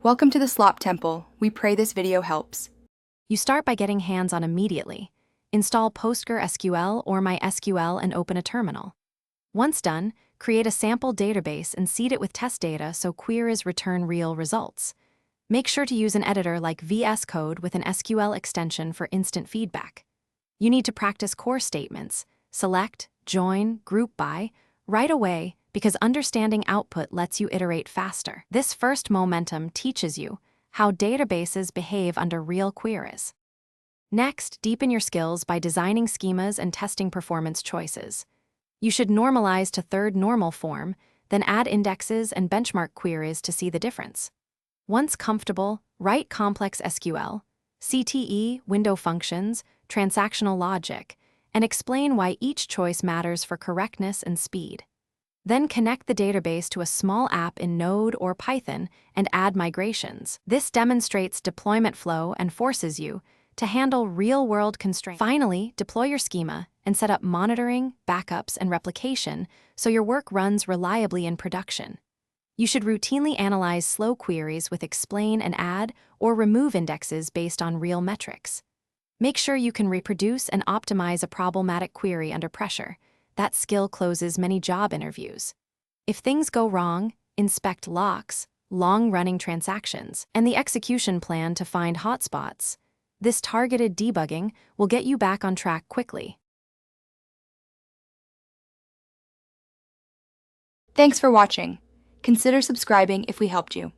Welcome to the Slop Temple. We pray this video helps. You start by getting hands-on immediately. Install PostgreSQL or MySQL and open a terminal. Once done, create a sample database and seed it with test data so queries return real results. Make sure to use an editor like VS Code with an SQL extension for instant feedback. You need to practice core statements, select, join, group by, right away because understanding output lets you iterate faster. This first momentum teaches you how databases behave under real queries. Next, deepen your skills by designing schemas and testing performance choices. You should normalize to third normal form, then add indexes and benchmark queries to see the difference. Once comfortable, write complex SQL, CTE, window functions, transactional logic, and explain why each choice matters for correctness and speed. Then connect the database to a small app in Node or Python and add migrations. This demonstrates deployment flow and forces you to handle real-world constraints. Finally, deploy your schema and set up monitoring, backups, and replication so your work runs reliably in production. You should routinely analyze slow queries with explain and add or remove indexes based on real metrics. Make sure you can reproduce and optimize a problematic query under pressure. That skill closes many job interviews. If things go wrong, inspect locks, long-running transactions, and the execution plan to find hotspots. This targeted debugging will get you back on track quickly. Thanks for watching. Consider subscribing if we helped you.